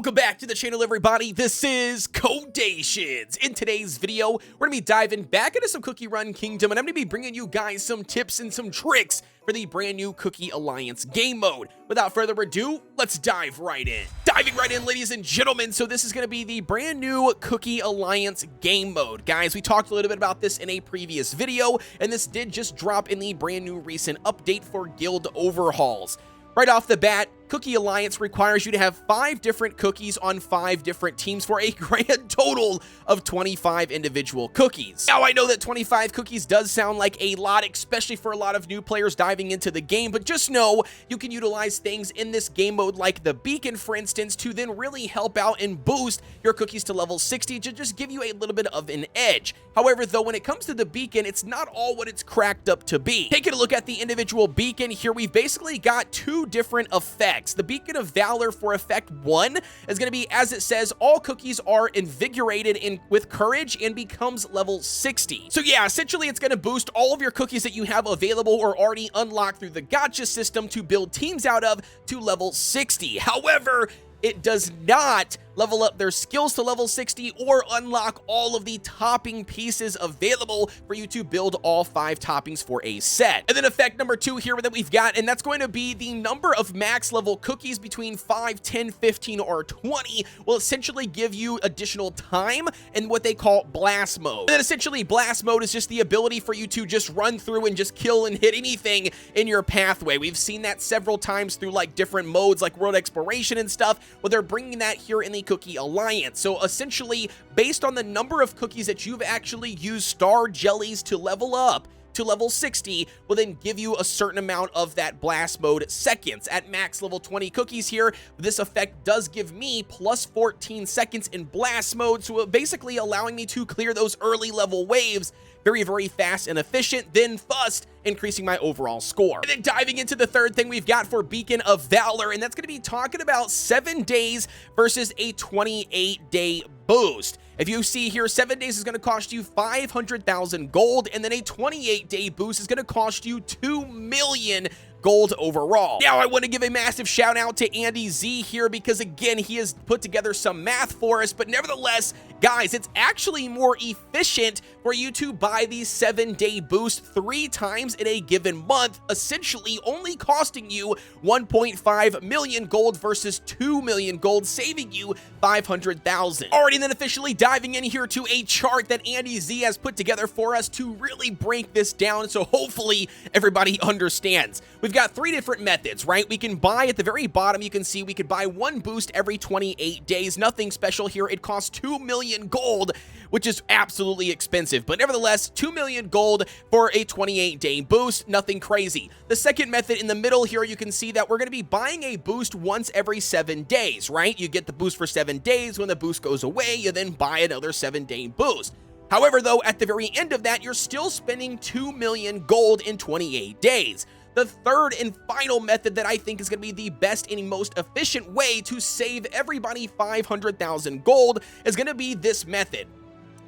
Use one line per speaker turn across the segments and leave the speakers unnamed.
Welcome back to the channel, everybody. This is Kodeations. In today's video, we're gonna be diving back into some Cookie Run Kingdom, and I'm gonna be bringing you guys some tips and some tricks for the brand new Cookie Alliance game mode. Without further ado, let's dive right in. Diving right in, ladies and gentlemen. So this is gonna be the brand new Cookie Alliance game mode. Guys, we talked a little bit about this in a previous video, and this did just drop in the brand new recent update for guild overhauls. Right off the bat, Cookie Alliance requires you to have 5 different cookies on 5 different teams for a grand total of 25 individual cookies. Now, I know that 25 cookies does sound like a lot, especially for a lot of new players diving into the game, but just know you can utilize things in this game mode like the beacon, for instance, to then really help out and boost your cookies to level 60 to just give you a little bit of an edge. However, though, when it comes to the beacon, it's not all what it's cracked up to be. Taking a look at the individual beacon here, we've basically got 2 different effects. The Beacon of Valor for effect 1 is going to be, as it says, all cookies are invigorated with courage and becomes level 60. So yeah, essentially it's going to boost all of your cookies that you have available or already unlocked through the gacha system to build teams out of to level 60. However, it does not level up their skills to level 60 or unlock all of the topping pieces available for you to build all 5 toppings for a set. And then effect number 2 here that we've got, and that's going to be the number of max level cookies between 5, 10, 15, or 20 will essentially give you additional time in what they call blast mode. And then essentially blast mode is just the ability for you to just run through and just kill and hit anything in your pathway. We've seen that several times through like different modes like world exploration and stuff, well, they're bringing that here in the Cookie Alliance. So essentially, based on the number of cookies that you've actually used star jellies to level up to level 60 will then give you a certain amount of that blast mode seconds. At max level 20 cookies here, this effect does give me plus 14 seconds in blast mode, so basically allowing me to clear those early level waves very, very fast and efficient, then thus increasing my overall score. And then diving into the third thing we've got for Beacon of Valor, and that's going to be talking about 7 days versus a 28-day boost. If you see here, 7 days is going to cost you 500,000 gold, and then a 28-day boost is going to cost you 2 million gold overall. Now, I want to give a massive shout out to Andy Z here because, again, he has put together some math for us, but nevertheless, guys, it's actually more efficient for you to buy these 7-day boost 3 times in a given month, essentially only costing you 1.5 million gold versus 2 million gold, saving you 500,000. Alrighty, then officially diving in here to a chart that Andy Z has put together for us to really break this down, so hopefully everybody understands. We've got 3 different methods, right? We can buy at the very bottom, you can see we could buy 1 boost every 28 days. Nothing special here. It costs 2 million gold, which is absolutely expensive, but nevertheless, 2 million gold for a 28-day boost. Nothing crazy. The second method in the middle here, you can see that we're going to be buying a boost once every 7 days, right? You get the boost for 7 days. When the boost goes away, you then buy another 7-day boost. However, though, at the very end of that, you're still spending 2 million gold in 28 days. The third and final method that I think is going to be the best and most efficient way to save everybody 500,000 gold is going to be this method.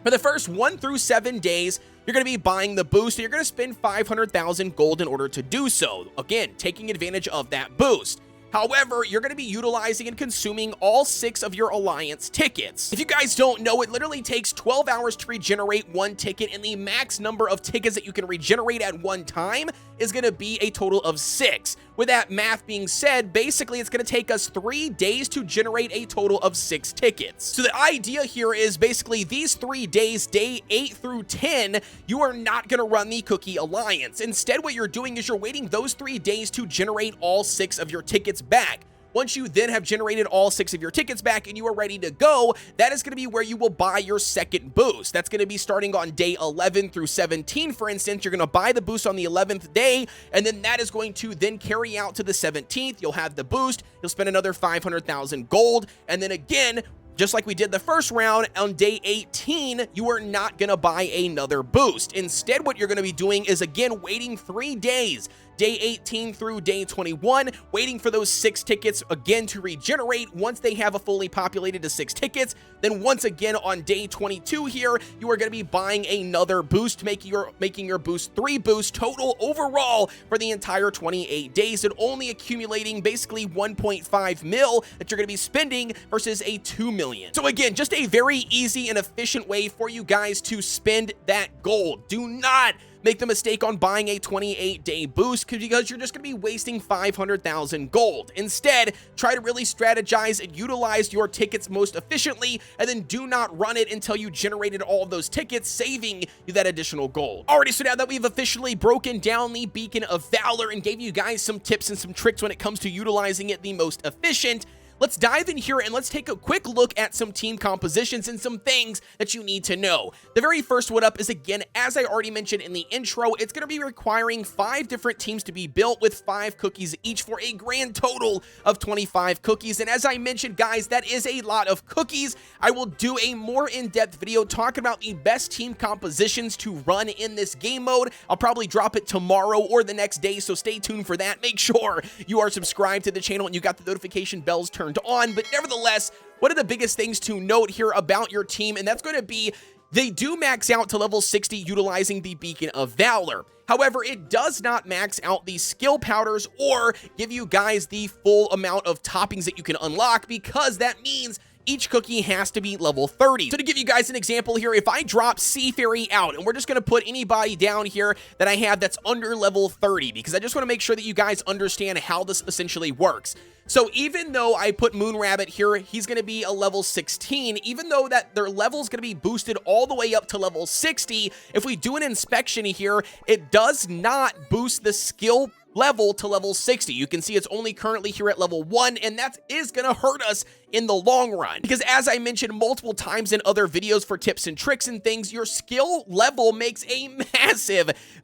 For the first 1 through 7 days, you're going to be buying the boost, and you're going to spend 500,000 gold in order to do so. Again, taking advantage of that boost. However, you're going to be utilizing and consuming all 6 of your Alliance tickets. If you guys don't know, it literally takes 12 hours to regenerate 1 ticket, and the max number of tickets that you can regenerate at one time is going to be a total of 6. With that math being said, basically it's going to take us 3 days to generate a total of 6 tickets. So the idea here is basically these 3 days, day 8 through 10, you are not going to run the Cookie Alliance. Instead, what you're doing is you're waiting those 3 days to generate all 6 of your tickets back. Once you then have generated all 6 of your tickets back and you are ready to go, that is going to be where you will buy your second boost. That's going to be starting on day 11 through 17, for instance. You're going to buy the boost on the 11th day, and then that is going to then carry out to the 17th. You'll have the boost. You'll spend another 500,000 gold, and then again, just like we did the first round, on day 18, you are not going to buy another boost. Instead, what you're going to be doing is, again, waiting 3 days day 18 through day 21, waiting for those 6 tickets again to regenerate. Once they have a fully populated to 6 tickets, then once again on day 22 here, you are going to be buying another boost, making your boost 3 boosts total overall for the entire 28 days, and only accumulating basically 1.5 mil that you're going to be spending versus a 2 million. So again, just a very easy and efficient way for you guys to spend that gold. Do not make the mistake on buying a 28-day boost because you're just going to be wasting 500,000 gold. Instead, try to really strategize and utilize your tickets most efficiently, and then do not run it until you generated all of those tickets, saving you that additional gold. Alrighty, so now that we've officially broken down the Beacon of Valor and gave you guys some tips and some tricks when it comes to utilizing it the most efficient, let's dive in here and let's take a quick look at some team compositions and some things that you need to know. The very first one up is, again, as I already mentioned in the intro, it's going to be requiring 5 different teams to be built with 5 cookies each for a grand total of 25 cookies. And as I mentioned, guys, that is a lot of cookies. I will do a more in-depth video talking about the best team compositions to run in this game mode. I'll probably drop it tomorrow or the next day, so stay tuned for that. Make sure you are subscribed to the channel and you got the notification bells turned on. But nevertheless, one of the biggest things to note here about your team, and that's going to be they do max out to level 60 utilizing the Beacon of Valor. However, it does not max out the skill powders or give you guys the full amount of toppings that you can unlock, because that means each cookie has to be level 30. So to give you guys an example here, if I drop Seafaring out, and we're just going to put anybody down here that I have that's under level 30, because I just want to make sure that you guys understand how this essentially works. So even though I put Moon Rabbit here, he's going to be a level 16, even though that their level is going to be boosted all the way up to level 60, if we do an inspection here, it does not boost the skill level to level 60. You can see it's only currently here at level 1, and that is going to hurt us in the long run, because as I mentioned multiple times in other videos for tips and tricks and things, your skill level makes a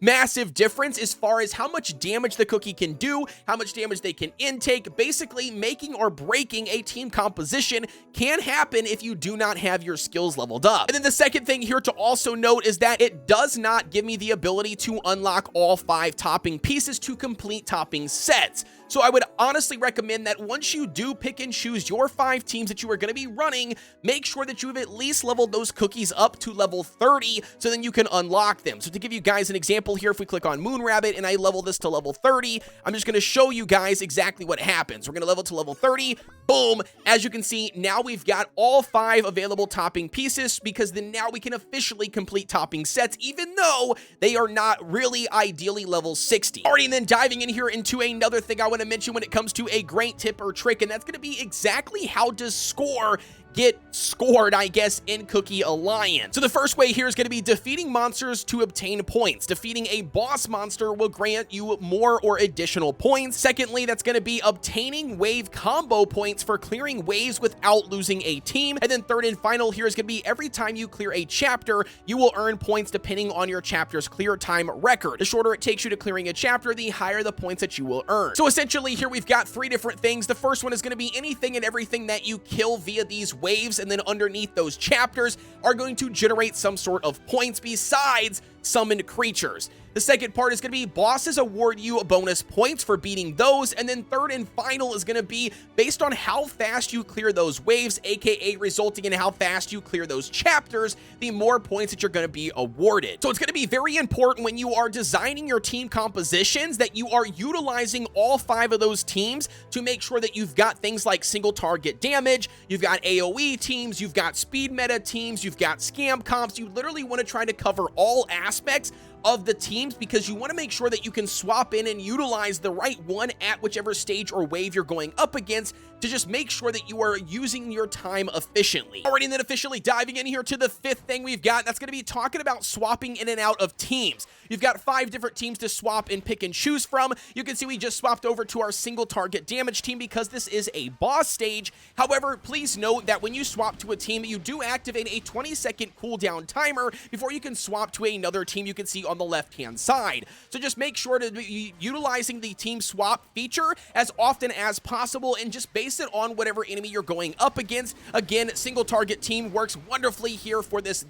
massive difference as far as how much damage the cookie can do, how much damage they can intake. Basically, making or breaking a team composition can happen if you do not have your skills leveled up. And then the second thing here to also note is that it does not give me the ability to unlock all 5 topping pieces to complete topping sets. So I would honestly recommend that once you do pick and choose your 5 teams that you are going to be running, make sure that you have at least leveled those cookies up to level 30 so then you can unlock them. So to give you guys an example here, if we click on Moon Rabbit and I level this to level 30, I'm just going to show you guys exactly what happens. We're going to level to level 30. Boom. As you can see, now we've got all 5 available topping pieces, because then now we can officially complete topping sets, even though they are not really ideally level 60. Alrighty, and then diving in here into another thing I want to mention when it comes to a great tip or trick, and that's going to be exactly how to get scored, I guess, in Cookie Alliance. So the first way here is going to be defeating monsters to obtain points. Defeating a boss monster will grant you more or additional points. Secondly, that's going to be obtaining wave combo points for clearing waves without losing a team. And then third and final here is going to be every time you clear a chapter, you will earn points depending on your chapter's clear time record. The shorter it takes you to clearing a chapter, the higher the points that you will earn. So essentially here we've got 3 different things. The first one is going to be anything and everything that you kill via these waves, and then underneath those chapters are going to generate some sort of points besides summoned creatures. The second part is going to be bosses award you bonus points for beating those, and then third and final is going to be based on how fast you clear those waves, aka resulting in how fast you clear those chapters, the more points that you're going to be awarded. So it's going to be very important when you are designing your team compositions that you are utilizing all 5 of those teams to make sure that you've got things like single target damage, you've got AoE teams, you've got speed meta teams, you've got scam comps. You literally want to try to cover all aspects of the teams, because you want to make sure that you can swap in and utilize the right one at whichever stage or wave you're going up against to just make sure that you are using your time efficiently. Alrighty, and then officially diving in here to the 5th thing we've got, that's going to be talking about swapping in and out of teams. You've got 5 different teams to swap and pick and choose from. You can see we just swapped over to our single target damage team because this is a boss stage. However, please note that when you swap to a team, you do activate a 20-second cooldown timer before you can swap to another team you can see on the left-hand side. So just make sure to be utilizing the team swap feature as often as possible, and just based base it on whatever enemy you're going up against. Again, single target team works wonderfully here for this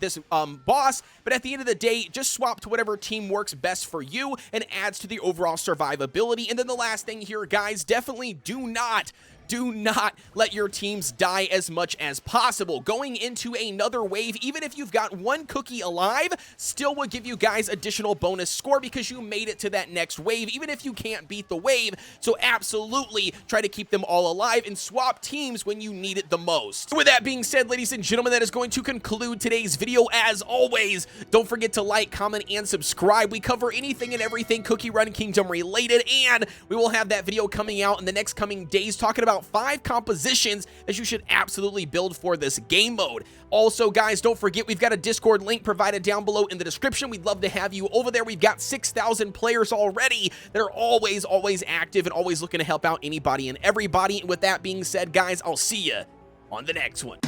boss, but at the end of the day, just swap to whatever team works best for you and adds to the overall survivability. And then the last thing here, guys, definitely do not let your teams die as much as possible. Going into another wave, even if you've got one cookie alive, still will give you guys additional bonus score because you made it to that next wave, even if you can't beat the wave. So absolutely try to keep them all alive and swap teams when you need it the most. With that being said, ladies and gentlemen, that is going to conclude today's video. As always, don't forget to like, comment, and subscribe. We cover anything and everything Cookie Run Kingdom related, and we will have that video coming out in the next coming days talking about 5 compositions that you should absolutely build for this game mode. Also, guys, don't forget we've got a Discord link provided down below in the description. We'd love to have you over there. We've got 6,000 players already that are always active and always looking to help out anybody and everybody. And with that being said, guys, I'll see you on the next one.